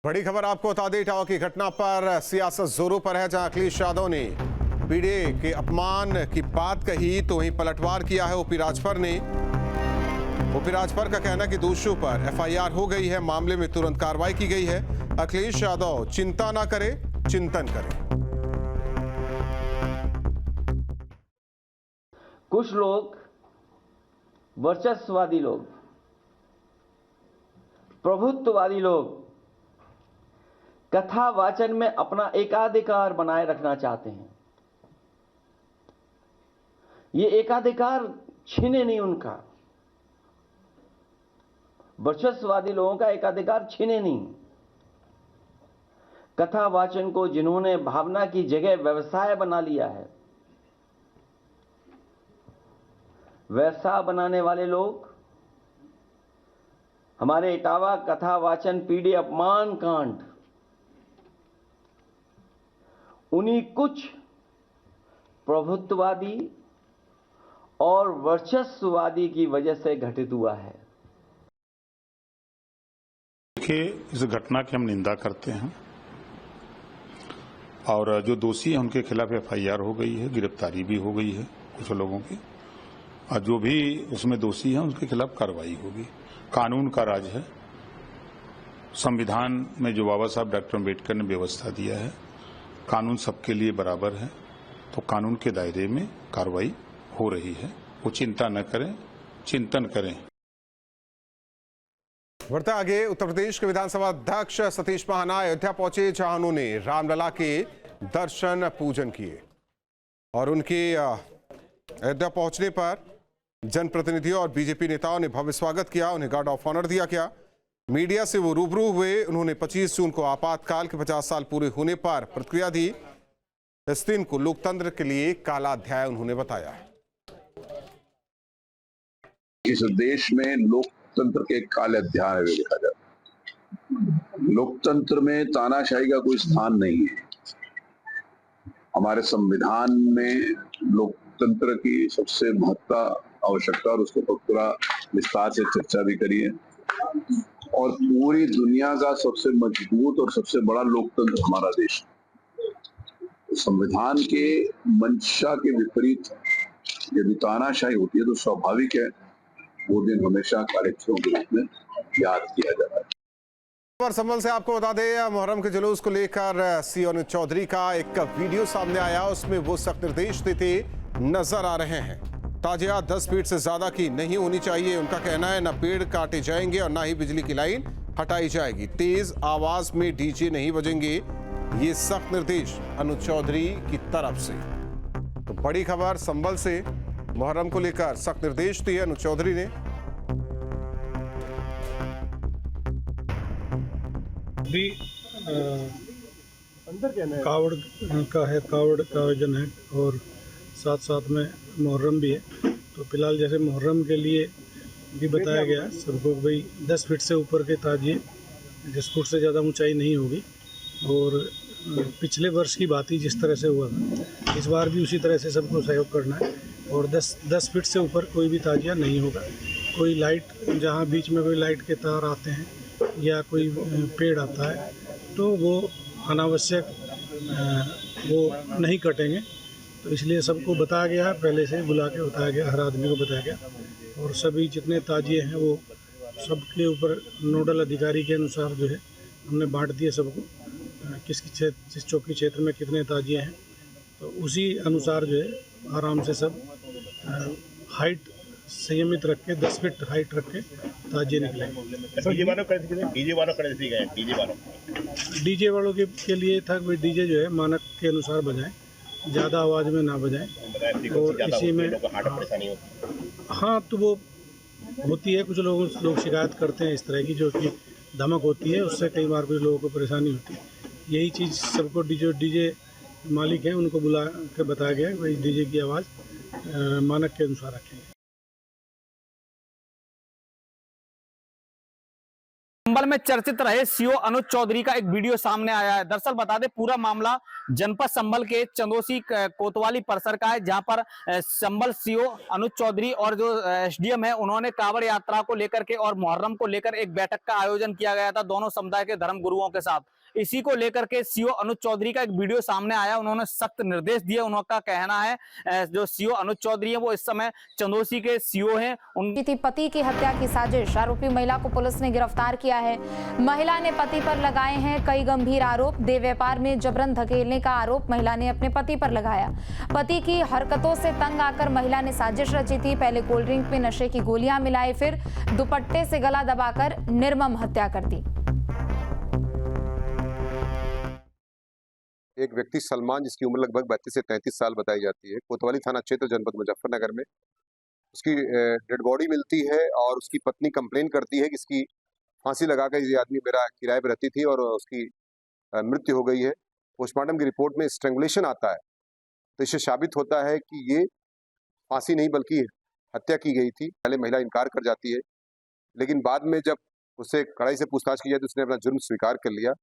बड़ी खबर आपको बता दें, इटावा की घटना पर सियासत जोरों पर है। जहां अखिलेश यादव ने पीडीए के अपमान की बात कही तो वहीं पलटवार किया है ओपी राजभर ने। ओपी राजभर का कहना है कि दोषियों पर एफआईआर हो गई है, मामले में तुरंत कार्रवाई की गई है। अखिलेश यादव चिंता ना करे, चिंतन करे। कुछ लोग, वर्चस्ववादी लोग, प्रभुत्ववादी लोग कथा वाचन में अपना एकाधिकार बनाए रखना चाहते हैं। ये एकाधिकार छीने नहीं उनका, वर्चस्ववादी लोगों का एकाधिकार छीने नहीं। कथा वाचन को जिन्होंने भावना की जगह व्यवसाय बना लिया है, व्यवसाय बनाने वाले लोग हमारे इटावा कथा वाचन पीडीए अपमान कांड उन्हीं कुछ प्रभुत्ववादी और वर्चस्ववादी की वजह से घटित हुआ है। देखिए, इस घटना की हम निंदा करते हैं और जो दोषी हैं उनके खिलाफ एफआईआर हो गई है, गिरफ्तारी भी हो गई है कुछ लोगों की, और जो भी उसमें दोषी हैं उनके खिलाफ कार्रवाई होगी। कानून का राज है। संविधान में जो बाबा साहब डॉक्टर अम्बेडकर ने व्यवस्था दिया है, कानून सबके लिए बराबर है, तो कानून के दायरे में कार्रवाई हो रही है। वो चिंता न करें, चिंतन करें। बढ़ते आगे, उत्तर प्रदेश के विधानसभा अध्यक्ष सतीश महाना अयोध्या पहुंचे, जहां उन्होंने रामलला के दर्शन पूजन किए और उनके अयोध्या पहुंचने पर जनप्रतिनिधियों और बीजेपी नेताओं ने भव्य स्वागत किया। उन्हें गार्ड ऑफ ऑनर दिया गया। मीडिया से वो रूबरू हुए। उन्होंने 25 जून को आपातकाल के 50 साल पूरे होने पर प्रतिक्रिया दी। इस दिन को लोकतंत्र के लिए काला अध्याय उन्होंने बताया। इस देश में लोकतंत्र के काले अध्याय में देखा जाता है। लोकतंत्र में तानाशाही का कोई स्थान नहीं है। हमारे संविधान में लोकतंत्र की सबसे महत्ता, आवश्यकता और उसके ऊपर पूरा विस्तार से चर्चा भी करी है। और पूरी दुनिया का सबसे मजबूत और सबसे बड़ा लोकतंत्र हमारा देश है। संविधान के मंशा के विपरीत यदि तानाशाही होती है तो स्वाभाविक है वो दिन हमेशा कार्यक्षम के रूप में याद किया जाता है। संभल से आपको बता दें, मुहर्रम के जुलूस को लेकर सी अनुज चौधरी का एक वीडियो सामने आया। उसमें वो सख्त निर्देश देते नजर आ रहे हैं। ताजिया 10 फीट से ज्यादा की नहीं होनी चाहिए। उनका कहना है न पेड़ काटे जाएंगे और न ही बिजली की लाइन हटाई जाएगी। तेज आवाज में डीजे नहीं बजेंगे। ये सख्त निर्देश अनुज चौधरी की तरफ से। तो बड़ी खबर संभल से, मुहर्रम को लेकर सख्त निर्देश दिए अनुज चौधरी ने। भी कावड़ का है, कावड़ का आयोजन है और साथ साथ में मुहर्रम भी है। तो फिलहाल जैसे मुहर्रम के लिए भी बताया गया सबको भाई 10 फीट से ऊपर के ताजिए, 10 फुट से ज़्यादा ऊंचाई नहीं होगी। और पिछले वर्ष की बात ही जिस तरह से हुआ था, इस बार भी उसी तरह से सबको सहयोग करना है। और 10 फीट से ऊपर कोई भी ताजिया नहीं होगा। कोई लाइट, जहाँ बीच में कोई लाइट के तार आते हैं या कोई पेड़ आता है तो वो अनावश्यक वो नहीं कटेंगे। तो इसलिए सबको बताया गया है, पहले से बुला के बताया गया, हर आदमी को बताया गया। और सभी जितने ताजिए हैं वो सबके ऊपर नोडल अधिकारी के अनुसार जो है हमने बांट दिए सबको, किस चौकी क्षेत्र में कितने ताजिए हैं। तो उसी अनुसार जो है आराम से सब हाइट संयमित रख के 10 फीट हाइट रख के ताजिए निकलेंगे। डीजे वालों के लिए था कि डीजे जो है मानक के अनुसार बजाएं, ज़्यादा आवाज़ में ना बजाएं। और इसी में हाँ, तो वो होती है, कुछ लोग शिकायत करते हैं इस तरह की, जो कि धमक होती है, उससे कई बार कुछ लोगों को परेशानी होती है। यही चीज़ सबको डीजे मालिक हैं उनको बुला के बताया गया भाई डीजे की आवाज़ मानक के अनुसार रखेंगे। संभल में चर्चित रहे सीओ अनुज चौधरी का एक वीडियो सामने आया है। दरअसल बता दें पूरा मामला जनपद संभल के चंदोसी कोतवाली परिसर का है, जहां पर संभल सीओ अनुज चौधरी और जो एसडीएम है उन्होंने कांवड़ यात्रा को लेकर के और मुहर्रम को लेकर एक बैठक का आयोजन किया गया था दोनों समुदाय के धर्म गुरुओं के साथ। इसी को लेकर के सीओ अनुज चौधरी का एक वीडियो सामने आया, उन्होंने सख्त निर्देश दिए। उनका कहना है जो सीओ अनुज चौधरी है वो इस समय चंदोसी के सीओ हैं। उनकी पति की हत्या की साजिश, आरोपी महिला को पुलिस ने गिरफ्तार किया है। महिला ने पति पर लगाए हैं कई गंभीर आरोप। देह व्यापार में जबरन धकेलने का आरोप महिला ने अपने पति पर लगाया। पति की हरकतों से तंग आकर महिला ने साजिश रची थी। पहले कोल्ड ड्रिंक में नशे की गोलियां मिलाई, फिर दुपट्टे से गला दबाकर निर्मम हत्या कर दी। एक व्यक्ति सलमान, जिसकी उम्र लगभग 32 से 33 साल बताई जाती है, कोतवाली थाना क्षेत्र जनपद मुजफ्फरनगर में उसकी डेड बॉडी मिलती है और उसकी पत्नी कंप्लेन करती है कि इसकी फांसी लगाकर ये आदमी मेरा किराए पर रहती थी और उसकी मृत्यु हो गई है। पोस्टमार्टम की रिपोर्ट में स्ट्रैंगुलेशन आता है, तो इससे साबित होता है कि ये फांसी नहीं बल्कि हत्या की गई थी। पहले महिला इनकार कर जाती है, लेकिन बाद में जब उससे कड़ाई से पूछताछ की जाए तो उसने अपना जुर्म स्वीकार कर लिया।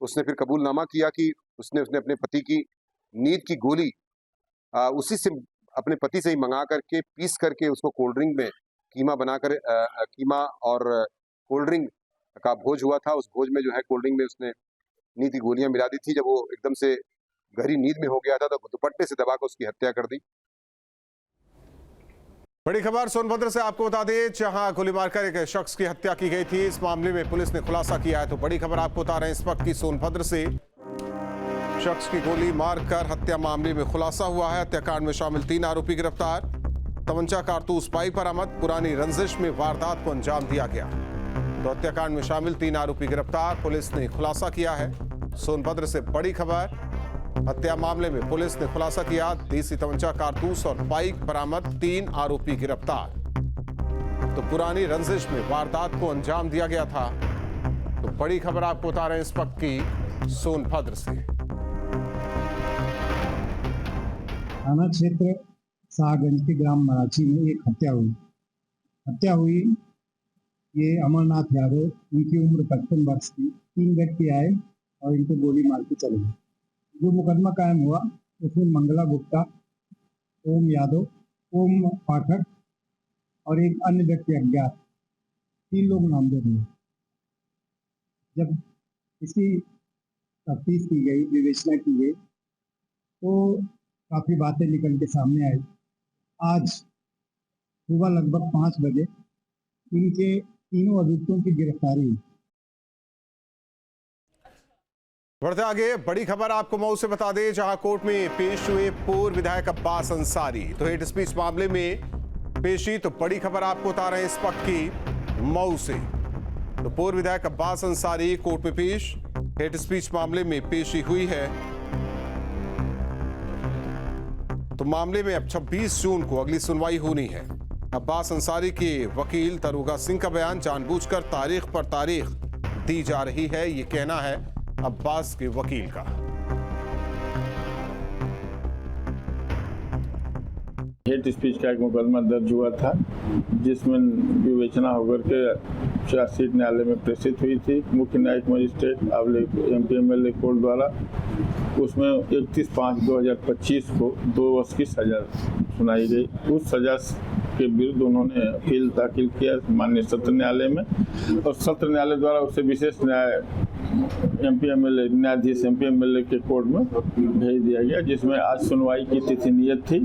उसने फिर कबूलनामा किया कि उसने अपने पति की नींद की गोली उसी से अपने पति से ही मंगा करके पीस करके उसको कोल्ड ड्रिंक में कीमा बनाकर कीमा और कोल्ड ड्रिंक का भोज हुआ था। उस भोज में जो है कोल्ड ड्रिंक में उसने नींद की गोलियां मिला दी थी। जब वो एकदम से गहरी नींद में हो गया था तो दुपट्टे से दबाकर उसकी हत्या कर दी। बड़ी खबर सोनभद्र से आपको बता दें, जहां गोली मारकर एक शख्स की हत्या की गई थी। इस मामले में पुलिस ने खुलासा किया है। तो बड़ी खबर आपको बता रहे हैं इस वक्त की सोनभद्र से, शख्स की गोली मारकर हत्या मामले में खुलासा हुआ है। हत्याकांड में शामिल 3 आरोपी गिरफ्तार। तमंचा, कारतूस, बाइक बरामद। पुरानी रंजिश में वारदात को अंजाम दिया गया। तो हत्याकांड में शामिल 3 आरोपी गिरफ्तार, पुलिस ने खुलासा किया है। सोनभद्र से बड़ी खबर, हत्या मामले में पुलिस ने खुलासा किया। देसी तमंचा, कारतूस और बाइक बरामद, 3 आरोपी गिरफ्तार। तो पुरानी रंजिश में वारदात को अंजाम दिया गया था। तो बड़ी खबर आपको बता रहे हैं इस वक्त की सोनभद्र से। थाना क्षेत्र शाहगंज के ग्राम मराची में एक हत्या हुई। ये अमरनाथ यादव, इनकी उम्र 55 वर्ष की। 3 व्यक्ति आए और इनको गोली मार के चले गए। जो मुकदमा कायम हुआ उसमें मंगला गुप्ता, ओम यादव, ओम पाठक और एक अन्य व्यक्ति अज्ञात, 3 लोग नामजद हुए। जब इसकी तफ्तीश की गई, विवेचना की गई, तो काफ़ी बातें निकल के सामने आई। आज सुबह लगभग 5 बजे इनके तीनों अभियुक्तों की गिरफ्तारी हुई। बढ़ते आगे, बड़ी खबर आपको मऊ से बता दें, जहां कोर्ट में पेश हुए पूर्व विधायक अब्बास अंसारी। तो हेट स्पीच मामले में पेशी। तो बड़ी खबर आपको बता रहे हैं इस वक्त की मऊ से। तो पूर्व विधायक अब्बास अंसारी कोर्ट में पेश। हेट स्पीच मामले में पेशी हुई है। तो मामले में अब 26 जून को अगली सुनवाई होनी है। अब्बास अंसारी के वकील तरुगा सिंह का बयान, जानबूझकर तारीख पर तारीख दी जा रही है, ये कहना है अब्बास के वकील का। हेट स्पीच का एक मुकदमा दर्ज हुआ था, जिसमें विवेचना होकर के चार्जशीट न्यायालय में प्रेषित हुई थी मुख्य न्यायिक मजिस्ट्रेट MP-MLA कोर्ट द्वारा। उसमें 31/5/2025 को 2 वर्ष की सजा सुनाई गई। उस सजा के विरुद्ध उन्होंने अपील दाखिल किया माननीय सत्र न्यायालय में, और सत्र न्यायालय द्वारा उसे विशेष MP-MLA न्यायाधीश MP-MLA के कोर्ट में भेज दिया गया, जिसमें आज सुनवाई की तिथि नियत थी।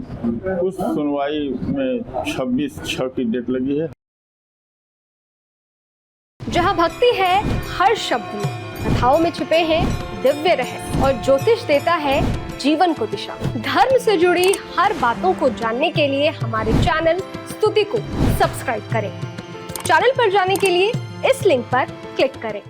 उस सुनवाई में 26/6 की डेट लगी है। जहां भक्ति है हर शब्द में, कथाओं में छुपे हैं दिव्य रहस्य, और ज्योतिष देता है जीवन को दिशा। धर्म से जुड़ी हर बातों को जानने के लिए हमारे चैनल स्तुति को सब्सक्राइब करें। चैनल पर जाने के लिए इस लिंक पर क्लिक करें।